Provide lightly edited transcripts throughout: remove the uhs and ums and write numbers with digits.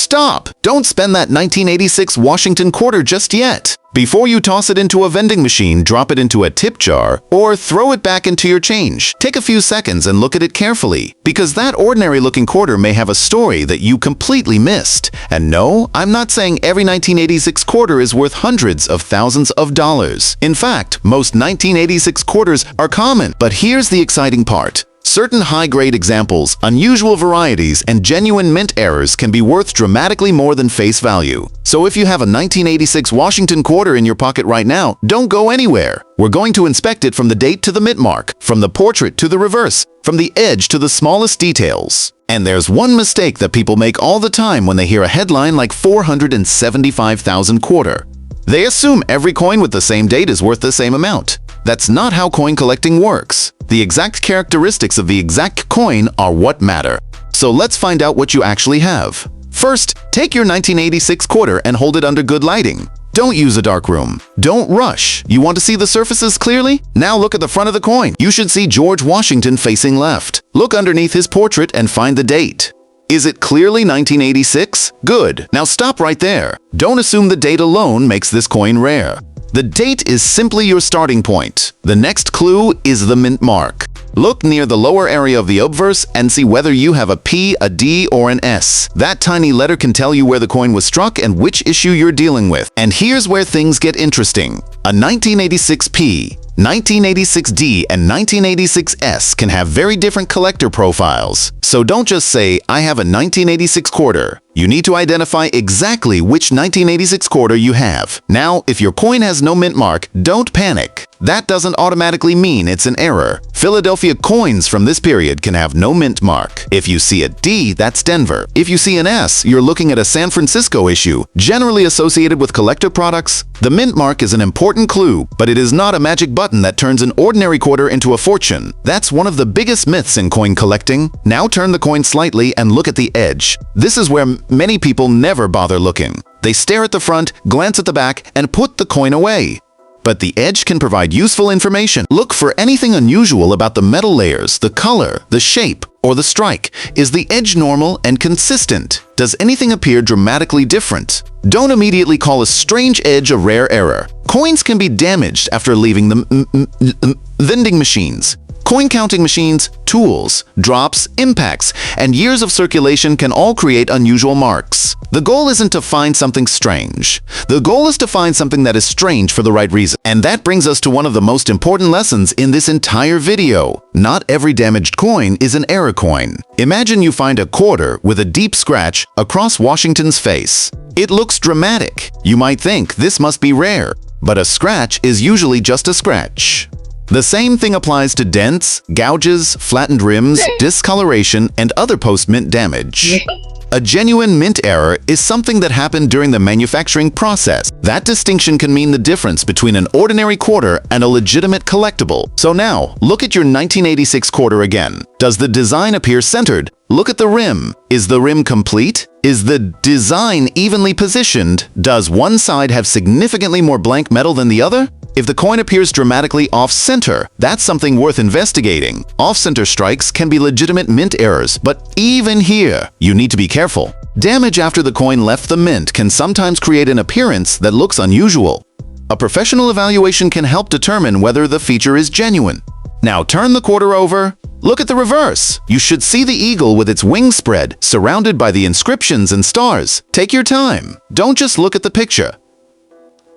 stop! Don't spend that 1986 Washington quarter just yet. Before you toss it into a vending machine, drop it into a tip jar, or throw it back into your change. Take a few seconds and look at it carefully, because that ordinary-looking quarter may have a story that you completely missed. And no, I'm not saying every 1986 quarter is worth hundreds of thousands of dollars. In fact, most 1986 quarters are common. But here's the exciting part. Certain high-grade examples, unusual varieties, and genuine mint errors can be worth dramatically more than face value. So if you have a 1986 Washington quarter in your pocket right now, don't go anywhere. We're going to inspect it from the date to the mint mark, from the portrait to the reverse, from the edge to the smallest details. And there's one mistake that people make all the time when they hear a headline like 475,000 quarter. They assume every coin with the same date is worth the same amount. That's not how coin collecting works. The exact characteristics of the exact coin are what matter. So let's find out what you actually have. First, take your 1986 quarter and hold it under good lighting. Don't use a dark room. Don't rush. You want to see the surfaces clearly? Now look at the front of the coin. You should see George Washington facing left. Look underneath his portrait and find the date. Is it clearly 1986? Good. Now stop right there. Don't assume the date alone makes this coin rare. The date is simply your starting point. The next clue is the mint mark. Look near the lower area of the obverse and see whether you have a P, a D, or an S. That tiny letter can tell you where the coin was struck and which issue you're dealing with. And here's where things get interesting. A 1986 P, 1986 D, and 1986 S can have very different collector profiles. So don't just say, I have a 1986 quarter. You need to identify exactly which 1986 quarter you have. Now, if your coin has no mint mark, don't panic. That doesn't automatically mean it's an error. Philadelphia coins from this period can have no mint mark. If you see a D, that's Denver. If you see an S, you're looking at a San Francisco issue, generally associated with collector products. The mint mark is an important clue, but it is not a magic button that turns an ordinary quarter into a fortune. That's one of the biggest myths in coin collecting. Now turn the coin slightly and look at the edge. This is where many people never bother looking. They stare at the front, glance at the back, and put the coin away. But the edge can provide useful information. Look for anything unusual about the metal layers, the color, the shape, or the strike. Is the edge normal and consistent? Does anything appear dramatically different? Don't immediately call a strange edge a rare error. Coins can be damaged after leaving the vending machines. Coin counting machines, tools, drops, impacts, and years of circulation can all create unusual marks. The goal isn't to find something strange. The goal is to find something that is strange for the right reason. And that brings us to one of the most important lessons in this entire video. Not every damaged coin is an error coin. Imagine you find a quarter with a deep scratch across Washington's face. It looks dramatic. You might think this must be rare, but a scratch is usually just a scratch. The same thing applies to dents, gouges, flattened rims, discoloration, and other post-mint damage. A genuine mint error is something that happened during the manufacturing process. That distinction can mean the difference between an ordinary quarter and a legitimate collectible. So now, look at your 1986 quarter again. Does the design appear centered? Look at the rim. Is the rim complete? Is the design evenly positioned? Does one side have significantly more blank metal than the other? If the coin appears dramatically off-center, that's something worth investigating. Off-center strikes can be legitimate mint errors, but even here, you need to be careful. Damage after the coin left the mint can sometimes create an appearance that looks unusual. A professional evaluation can help determine whether the feature is genuine. Now turn the quarter over. Look at the reverse. You should see the eagle with its wings spread, surrounded by the inscriptions and stars. Take your time. Don't just look at the picture.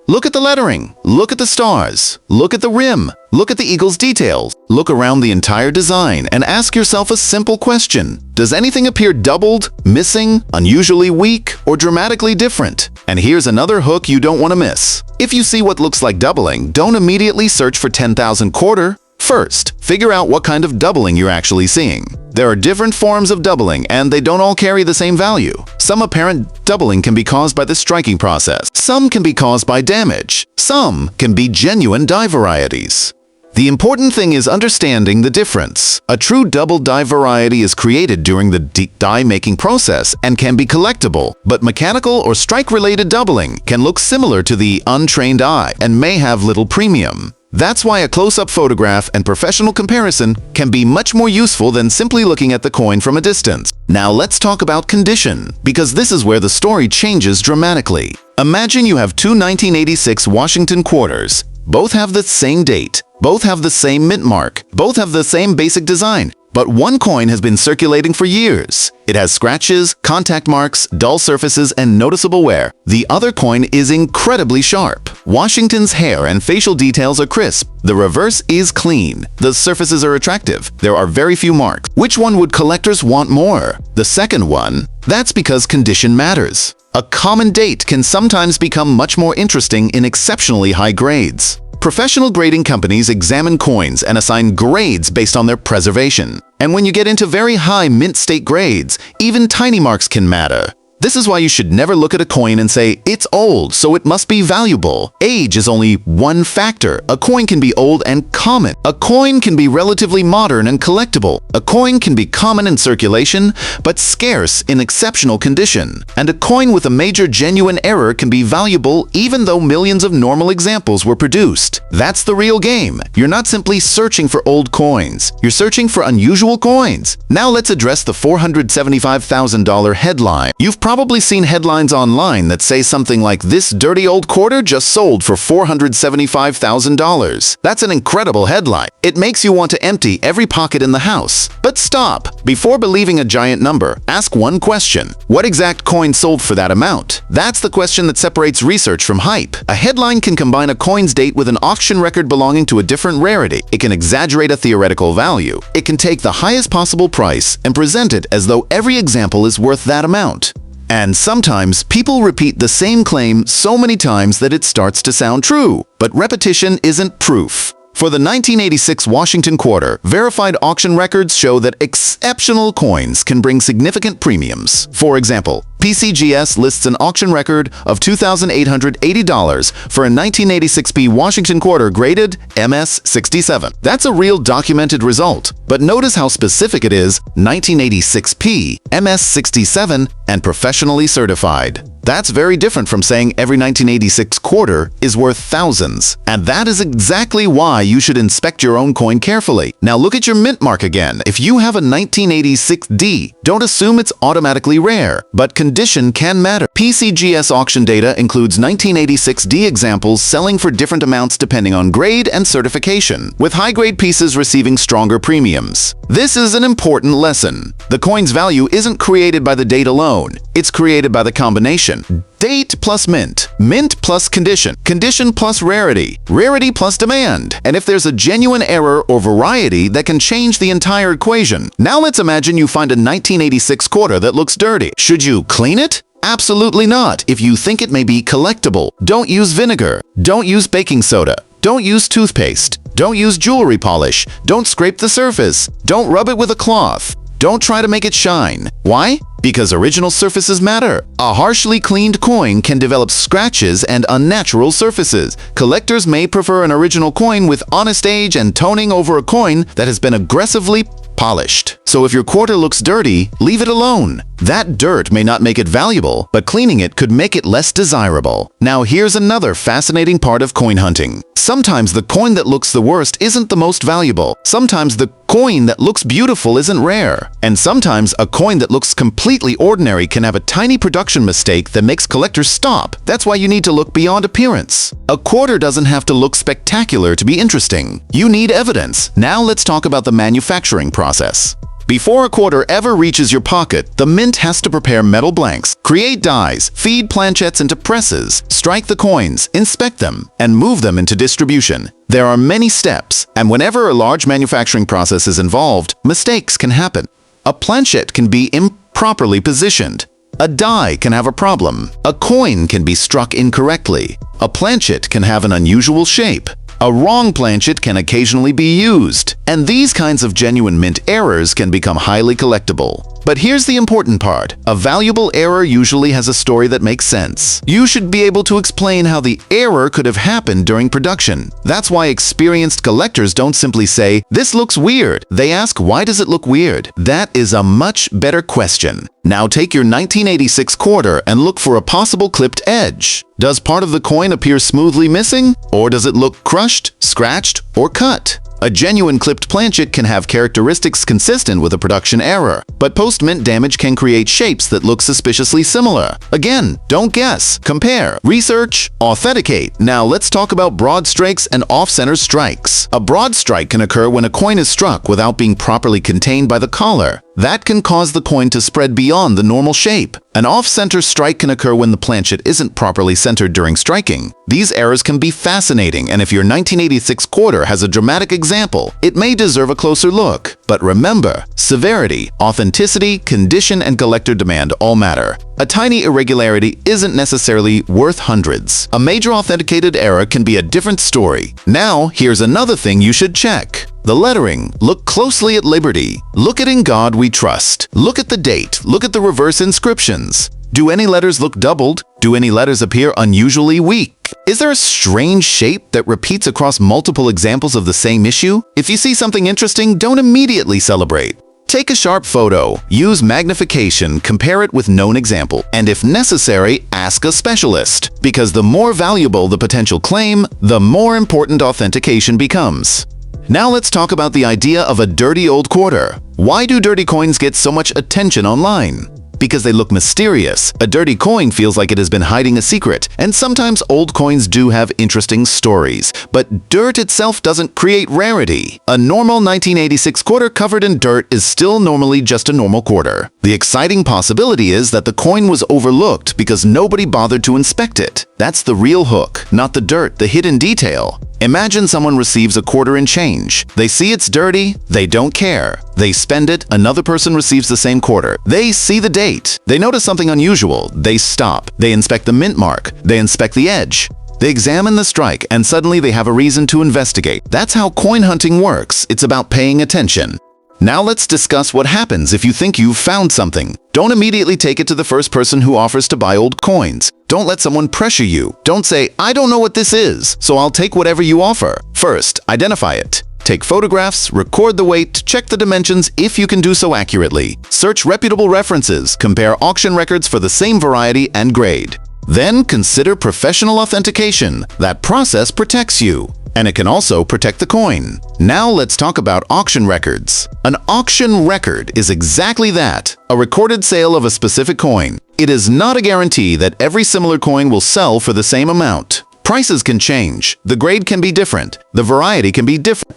Look at the lettering. Look at the stars. Look at the rim. Look at the eagle's details. Look around the entire design and ask yourself a simple question. Does anything appear doubled, missing, unusually weak, or dramatically different? And here's another hook you don't want to miss. If you see what looks like doubling, don't immediately search for 10,000 quarter. First, figure out what kind of doubling you're actually seeing. There are different forms of doubling, and they don't all carry the same value. Some apparent doubling can be caused by the striking process. Some can be caused by damage. Some can be genuine die varieties. The important thing is understanding the difference. A true double die variety is created during the die-making process and can be collectible, but mechanical or strike-related doubling can look similar to the untrained eye and may have little premium. That's why a close-up photograph and professional comparison can be much more useful than simply looking at the coin from a distance. Now let's talk about condition, because this is where the story changes dramatically. Imagine you have two 1986 Washington quarters. Both have the same date, both have the same mint mark, both have the same basic design. But one coin has been circulating for years. It has scratches, contact marks, dull surfaces, and noticeable wear. The other coin is incredibly sharp. Washington's hair and facial details are crisp. The reverse is clean. The surfaces are attractive. There are very few marks. Which one would collectors want more? The second one. That's because condition matters. A common date can sometimes become much more interesting in exceptionally high grades. Professional grading companies examine coins and assign grades based on their preservation. And when you get into very high mint state grades, even tiny marks can matter. This is why you should never look at a coin and say, it's old, so it must be valuable. Age is only one factor. A coin can be old and common. A coin can be relatively modern and collectible. A coin can be common in circulation, but scarce in exceptional condition. And a coin with a major genuine error can be valuable even though millions of normal examples were produced. That's the real game. You're not simply searching for old coins. You're searching for unusual coins. Now let's address the $475,000 headline. You've probably seen headlines online that say something like, "This dirty old quarter just sold for $475,000. That's an incredible headline. It makes you want to empty every pocket in the house. But stop! Before believing a giant number, ask one question. What exact coin sold for that amount? That's the question that separates research from hype. A headline can combine a coin's date with an auction record belonging to a different rarity. It can exaggerate a theoretical value. It can take the highest possible price and present it as though every example is worth that amount. And sometimes people repeat the same claim so many times that it starts to sound true. But repetition isn't proof. For the 1986 Washington quarter, verified auction records show that exceptional coins can bring significant premiums. For example, PCGS lists an auction record of $2,880 for a 1986p Washington quarter graded MS67. That's a real documented result. But notice how specific it is: 1986p, MS67, and professionally certified. That's very different from saying every 1986 quarter is worth thousands. And that is exactly why you should inspect your own coin carefully. Now look at your mint mark again. If you have a 1986D, don't assume it's automatically rare, but condition can matter. PCGS auction data includes 1986D examples selling for different amounts depending on grade and certification, with high-grade pieces receiving stronger premiums. This is an important lesson. The coin's value isn't created by the date alone. It's created by the combination. Date plus mint, mint plus condition, condition plus rarity, rarity plus demand. And if there's a genuine error or variety, that can change the entire equation. Now let's imagine you find a 1986 quarter that looks dirty. Should you clean it? Absolutely not. If you think it may be collectible, don't use vinegar, don't use baking soda, don't use toothpaste, don't use jewelry polish, don't scrape the surface, don't rub it with a cloth. Don't try to make it shine. Why? Because original surfaces matter. A harshly cleaned coin can develop scratches and unnatural surfaces. Collectors may prefer an original coin with honest age and toning over a coin that has been aggressively polished. So if your quarter looks dirty, leave it alone. That dirt may not make it valuable, but cleaning it could make it less desirable. Now here's another fascinating part of coin hunting. Sometimes the coin that looks the worst isn't the most valuable. Sometimes the coin that looks beautiful isn't rare. And sometimes a coin that looks completely ordinary can have a tiny production mistake that makes collectors stop. That's why you need to look beyond appearance. A quarter doesn't have to look spectacular to be interesting. You need evidence. Now let's talk about the manufacturing process. Before a quarter ever reaches your pocket, the mint has to prepare metal blanks, create dies, feed planchettes into presses, strike the coins, inspect them, and move them into distribution. There are many steps, and whenever a large manufacturing process is involved, mistakes can happen. A planchette can be improperly positioned. A die can have a problem. A coin can be struck incorrectly. A planchette can have an unusual shape. A wrong planchette can occasionally be used, and these kinds of genuine mint errors can become highly collectible. But here's the important part. A valuable error usually has a story that makes sense. You should be able to explain how the error could have happened during production. That's why experienced collectors don't simply say, "This looks weird." They ask, "Why does it look weird?" That is a much better question. Now take your 1986 quarter and look for a possible clipped edge. Does part of the coin appear smoothly missing? Or does it look crushed, scratched, or cut? A genuine clipped planchet can have characteristics consistent with a production error, but post-mint damage can create shapes that look suspiciously similar. Again, don't guess, compare, research, authenticate. Now let's talk about broad strikes and off-center strikes. A broad strike can occur when a coin is struck without being properly contained by the collar. That can cause the coin to spread beyond the normal shape. An off-center strike can occur when the planchet isn't properly centered during striking. These errors can be fascinating, and if your 1986 quarter has a dramatic example, it may deserve a closer look. But remember, severity, authenticity, condition, and collector demand all matter. A tiny irregularity isn't necessarily worth hundreds. A major authenticated error can be a different story. Now, here's another thing you should check. The lettering. Look closely at Liberty. Look at "In God We Trust." Look at the date. Look at the reverse inscriptions. Do any letters look doubled? Do any letters appear unusually weak? Is there a strange shape that repeats across multiple examples of the same issue? If you see something interesting, don't immediately celebrate. Take a sharp photo, use magnification, compare it with known example, and if necessary, ask a specialist. Because the more valuable the potential claim, the more important authentication becomes. Now let's talk about the idea of a dirty old quarter. Why do dirty coins get so much attention online? Because they look mysterious. A dirty coin feels like it has been hiding a secret, and sometimes old coins do have interesting stories. But dirt itself doesn't create rarity. A normal 1986 quarter covered in dirt is still normally just a normal quarter. The exciting possibility is that the coin was overlooked because nobody bothered to inspect it. That's the real hook, not the dirt, the hidden detail. Imagine someone receives a quarter in change. They see it's dirty, they don't care. They spend it, another person receives the same quarter. They see the date. They notice something unusual. They stop. They inspect the mint mark. They inspect the edge. They examine the strike, and suddenly they have a reason to investigate. That's how coin hunting works. It's about paying attention. Now let's discuss what happens if you think you've found something. Don't immediately take it to the first person who offers to buy old coins. Don't let someone pressure you. Don't say, "I don't know what this is, so I'll take whatever you offer." First, identify it. Take photographs, record the weight, check the dimensions if you can do so accurately. Search reputable references, compare auction records for the same variety and grade. Then consider professional authentication. That process protects you. And it can also protect the coin. Now let's talk about auction records. An auction record is exactly that, a recorded sale of a specific coin. It is not a guarantee that every similar coin will sell for the same amount. Prices can change, the grade can be different, the variety can be different,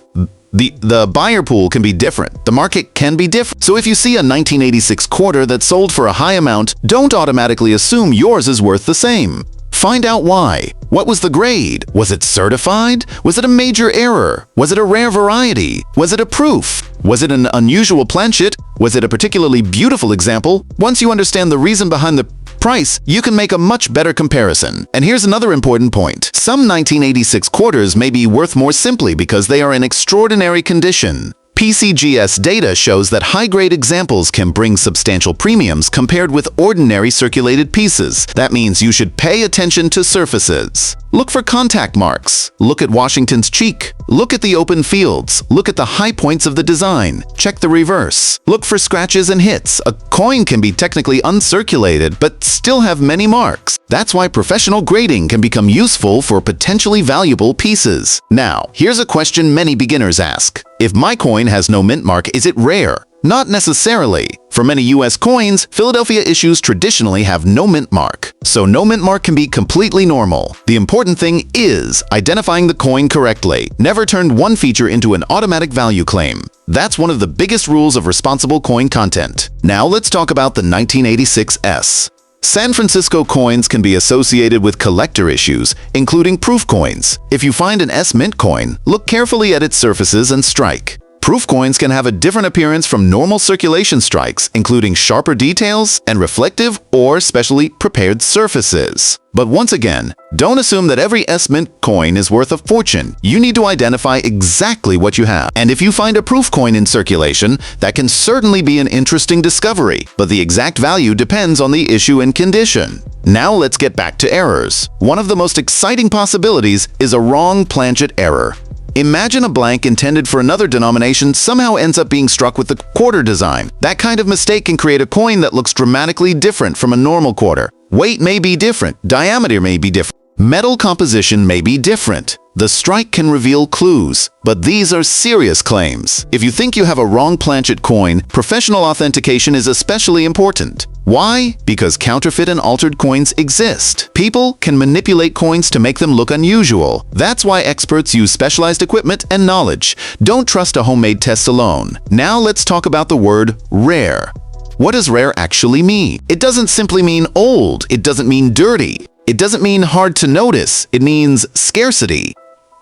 the buyer pool can be different, the market can be different. So if you see a 1986 quarter that sold for a high amount, don't automatically assume yours is worth the same. Find out why. What was the grade? Was it certified? Was it a major error? Was it a rare variety? Was it a proof? Was it an unusual planchet? Was it a particularly beautiful example? Once you understand the reason behind the price, you can make a much better comparison. And here's another important point. Some 1986 quarters may be worth more simply because they are in extraordinary condition. PCGS data shows that high-grade examples can bring substantial premiums compared with ordinary circulated pieces. That means you should pay attention to surfaces. Look for contact marks. Look at Washington's cheek. Look at the open fields. Look at the high points of the design. Check the reverse. Look for scratches and hits. A coin can be technically uncirculated but still have many marks. That's why professional grading can become useful for potentially valuable pieces. Now, here's a question many beginners ask. If my coin has no mint mark, is it rare? Not necessarily. For many US coins, Philadelphia issues traditionally have no mint mark. So no mint mark can be completely normal. The important thing is identifying the coin correctly. Never turn one feature into an automatic value claim. That's one of the biggest rules of responsible coin content. Now let's talk about the 1986 S. San Francisco coins can be associated with collector issues, including proof coins. If you find an S mint coin, look carefully at its surfaces and strike. Proof coins can have a different appearance from normal circulation strikes, including sharper details and reflective or specially prepared surfaces. But once again, don't assume that every S-Mint coin is worth a fortune. You need to identify exactly what you have. And if you find a proof coin in circulation, that can certainly be an interesting discovery, but the exact value depends on the issue and condition. Now let's get back to errors. One of the most exciting possibilities is a wrong planchet error. Imagine a blank intended for another denomination somehow ends up being struck with the quarter design. That kind of mistake can create a coin that looks dramatically different from a normal quarter. Weight may be different, diameter may be different, metal composition may be different. The strike can reveal clues, but these are serious claims. If you think you have a wrong planchet coin, professional authentication is especially important. Why? Because counterfeit and altered coins exist. People can manipulate coins to make them look unusual. That's why experts use specialized equipment and knowledge. Don't trust a homemade test alone. Now let's talk about the word rare. What does rare actually mean? It doesn't simply mean old. It doesn't mean dirty. It doesn't mean hard to notice. It means scarcity.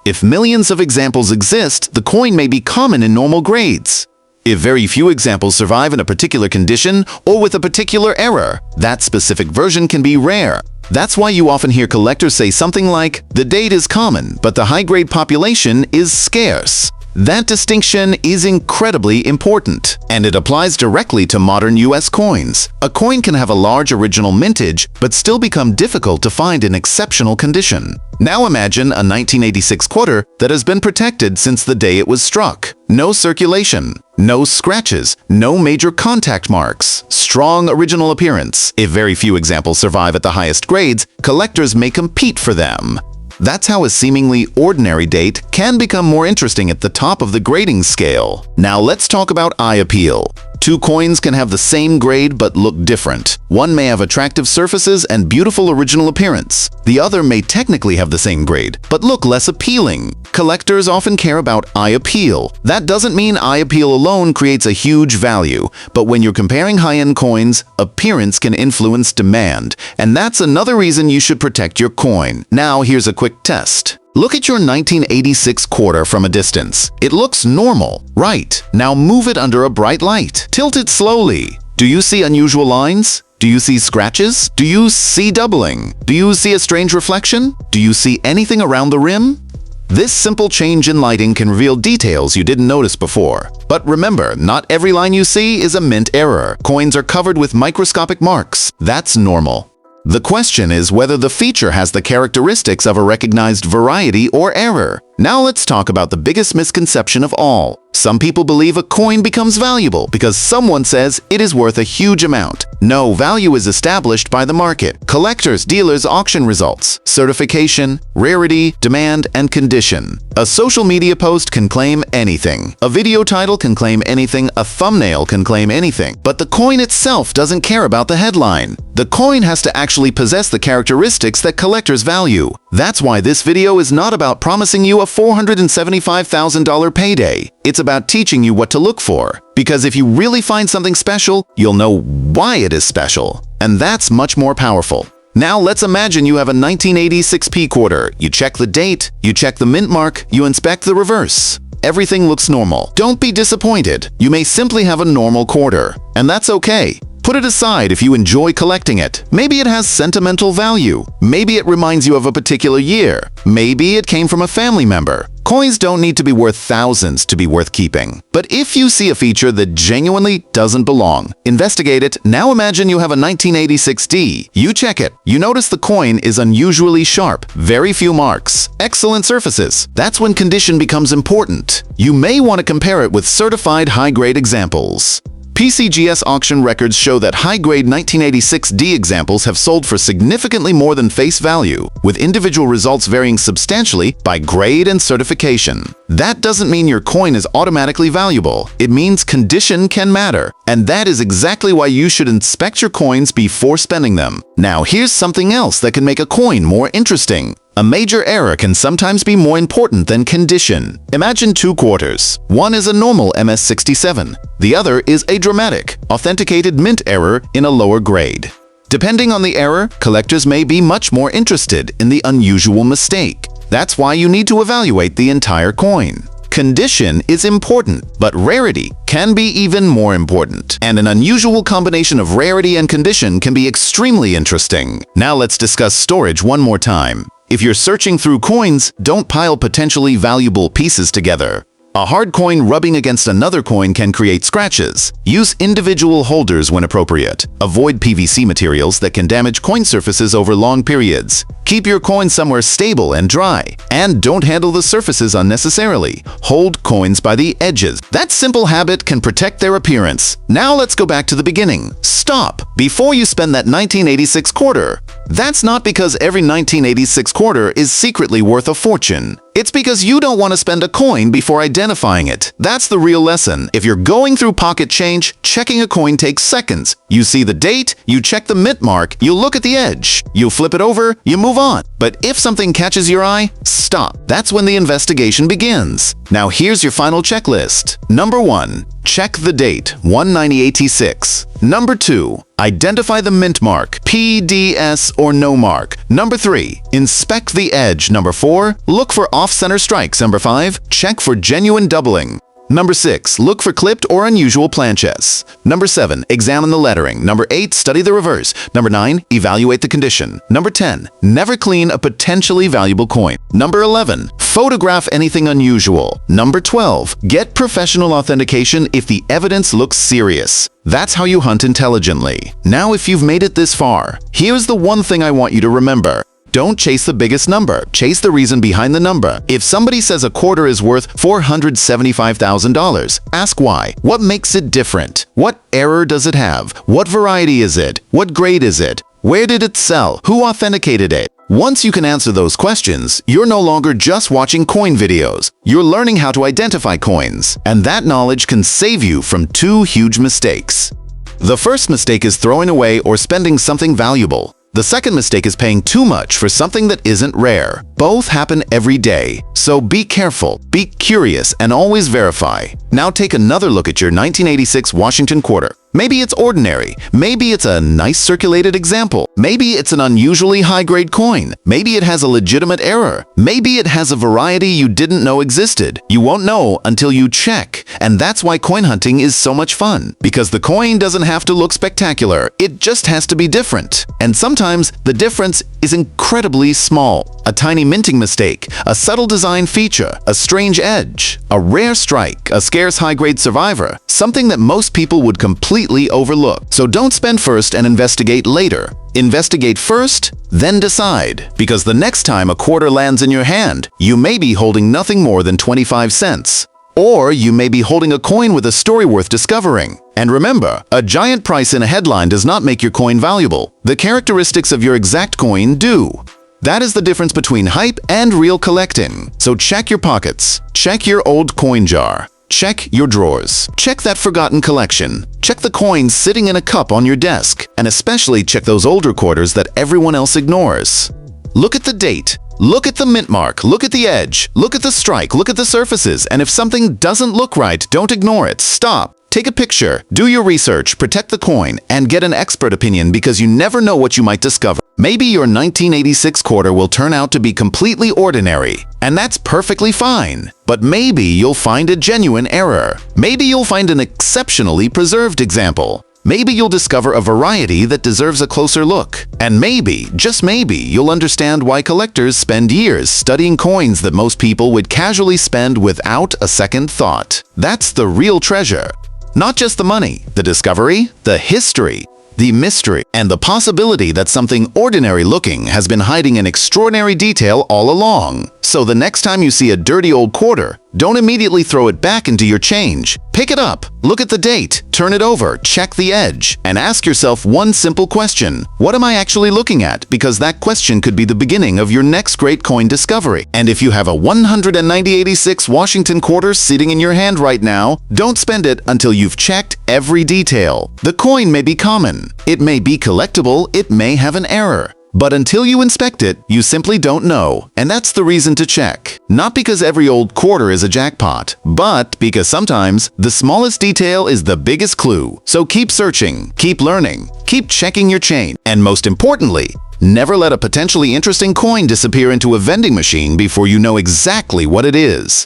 If millions of examples exist, the coin may be common in normal grades. If very few examples survive in a particular condition or with a particular error, that specific version can be rare. That's why you often hear collectors say something like, "The date is common, but the high-grade population is scarce." That distinction is incredibly important, and it applies directly to modern US coins. A coin can have a large original mintage, but still become difficult to find in exceptional condition. Now imagine a 1986 quarter that has been protected since the day it was struck. No circulation, no scratches, no major contact marks, strong original appearance. If very few examples survive at the highest grades, collectors may compete for them. That's how a seemingly ordinary date can become more interesting at the top of the grading scale. Now let's talk about eye appeal. Two coins can have the same grade but look different. One may have attractive surfaces and beautiful original appearance. The other may technically have the same grade, but look less appealing. Collectors often care about eye appeal. That doesn't mean eye appeal alone creates a huge value, but when you're comparing high-end coins, appearance can influence demand, and that's another reason you should protect your coin. Now here's a quick test. Look at your 1986 quarter from a distance. It looks normal, right? Now move it under a bright light. Tilt it slowly. Do you see unusual lines? Do you see scratches? Do you see doubling? Do you see a strange reflection? Do you see anything around the rim? This simple change in lighting can reveal details you didn't notice before. But remember, not every line you see is a mint error. Coins are covered with microscopic marks. That's normal. The question is whether the feature has the characteristics of a recognized variety or error. Now let's talk about the biggest misconception of all. Some people believe a coin becomes valuable because someone says it is worth a huge amount. No, value is established by the market. Collectors, dealers, auction results, certification, rarity, demand, and condition. A social media post can claim anything. A video title can claim anything. A thumbnail can claim anything. But the coin itself doesn't care about the headline. The coin has to actually possess the characteristics that collectors value. That's why this video is not about promising you a $475,000 payday. It's about teaching you what to look for. Because if you really find something special, you'll know why it is special. And that's much more powerful. Now let's imagine you have a 1986 P quarter. You check the date, you check the mint mark, you inspect the reverse. Everything looks normal. Don't be disappointed. You may simply have a normal quarter. And that's okay. Put it aside if you enjoy collecting it. Maybe it has sentimental value. Maybe it reminds you of a particular year. Maybe it came from a family member. Coins don't need to be worth thousands to be worth keeping. But if you see a feature that genuinely doesn't belong, investigate it. Now imagine you have a 1986 D. You check it. You notice the coin is unusually sharp, very few marks, excellent surfaces. That's when condition becomes important. You may want to compare it with certified high-grade examples. PCGS auction records show that high-grade 1986 D examples have sold for significantly more than face value, with individual results varying substantially by grade and certification. That doesn't mean your coin is automatically valuable. It means condition can matter, and that is exactly why you should inspect your coins before spending them. Now here's something else that can make a coin more interesting. A major error can sometimes be more important than condition. Imagine two quarters. One is a normal MS-67. The other is a dramatic, authenticated mint error in a lower grade. Depending on the error, collectors may be much more interested in the unusual mistake. That's why you need to evaluate the entire coin. Condition is important, but rarity can be even more important. And an unusual combination of rarity and condition can be extremely interesting. Now let's discuss storage one more time. If you're searching through coins, don't pile potentially valuable pieces together. A hard coin rubbing against another coin can create scratches. Use individual holders when appropriate. Avoid PVC materials that can damage coin surfaces over long periods. Keep your coin somewhere stable and dry. And don't handle the surfaces unnecessarily. Hold coins by the edges. That simple habit can protect their appearance. Now let's go back to the beginning. Stop before you spend that 1986 quarter. That's not because every 1986 quarter is secretly worth a fortune. It's because you don't want to spend a coin before identifying it. That's the real lesson. If you're going through pocket change, checking a coin takes seconds. You see the date, you check the mint mark, you look at the edge, you flip it over, you move on. But if something catches your eye, stop. That's when the investigation begins. Now here's your final checklist. Number 1. Check the date, 1986. Number 2. Identify the mint mark, PDS or no mark. Number 3. Inspect the edge. Number 4. Look for off-center strikes. Number 5. Check for genuine doubling. Number 6. Look for clipped or unusual planchets. Number 7. Examine the lettering. Number 8. Study the reverse. Number 9. Evaluate the condition. Number 10. Never clean a potentially valuable coin. Number 11. Photograph anything unusual. Number 12. Get professional authentication if the evidence looks serious. That's how you hunt intelligently. Now, if you've made it this far, here's the one thing I want you to remember. Don't chase the biggest number. Chase the reason behind the number. If somebody says a quarter is worth $475,000, ask why. What makes it different? What error does it have? What variety is it? What grade is it? Where did it sell? Who authenticated it? Once you can answer those questions, you're no longer just watching coin videos. You're learning how to identify coins. And that knowledge can save you from 2 huge mistakes. The first mistake is throwing away or spending something valuable. The second mistake is paying too much for something that isn't rare. Both happen every day, so be careful, be curious, and always verify. Now take another look at your 1986 Washington quarter. Maybe it's ordinary. Maybe it's a nice circulated example. Maybe it's an unusually high-grade coin. Maybe it has a legitimate error. Maybe it has a variety you didn't know existed. You won't know until you check. And that's why coin hunting is so much fun. Because the coin doesn't have to look spectacular. It just has to be different. And sometimes the difference is incredibly small. A tiny minting mistake, a subtle design feature, a strange edge, a rare strike, a scarce high-grade survivor, something that most people would completely overlook. So don't spend first and investigate later. Investigate first, then decide. Because the next time a quarter lands in your hand, you may be holding nothing more than 25 cents. Or you may be holding a coin with a story worth discovering. And remember, a giant price in a headline does not make your coin valuable. The characteristics of your exact coin do. That is the difference between hype and real collecting. So check your pockets. Check your old coin jar. Check your drawers. Check that forgotten collection. Check the coins sitting in a cup on your desk. And especially check those older quarters that everyone else ignores. Look at the date. Look at the mint mark. Look at the edge. Look at the strike. Look at the surfaces. And if something doesn't look right, don't ignore it. Stop. Take a picture, do your research, protect the coin, and get an expert opinion because you never know what you might discover. Maybe your 1986 quarter will turn out to be completely ordinary, and that's perfectly fine. But maybe you'll find a genuine error. Maybe you'll find an exceptionally preserved example. Maybe you'll discover a variety that deserves a closer look. And maybe, just maybe, you'll understand why collectors spend years studying coins that most people would casually spend without a second thought. That's the real treasure. Not just the money, the discovery, the history, the mystery, and the possibility that something ordinary looking has been hiding an extraordinary detail all along. So the next time you see a dirty old quarter, don't immediately throw it back into your change. Pick it up, look at the date, turn it over, check the edge, and ask yourself one simple question. What am I actually looking at? Because that question could be the beginning of your next great coin discovery. And if you have a 1986 Washington quarter sitting in your hand right now, don't spend it until you've checked every detail. The coin may be common, it may be collectible, it may have an error. But until you inspect it, you simply don't know. And that's the reason to check. Not because every old quarter is a jackpot, but because sometimes the smallest detail is the biggest clue. So keep searching, keep learning, keep checking your chain, and most importantly, never let a potentially interesting coin disappear into a vending machine before you know exactly what it is.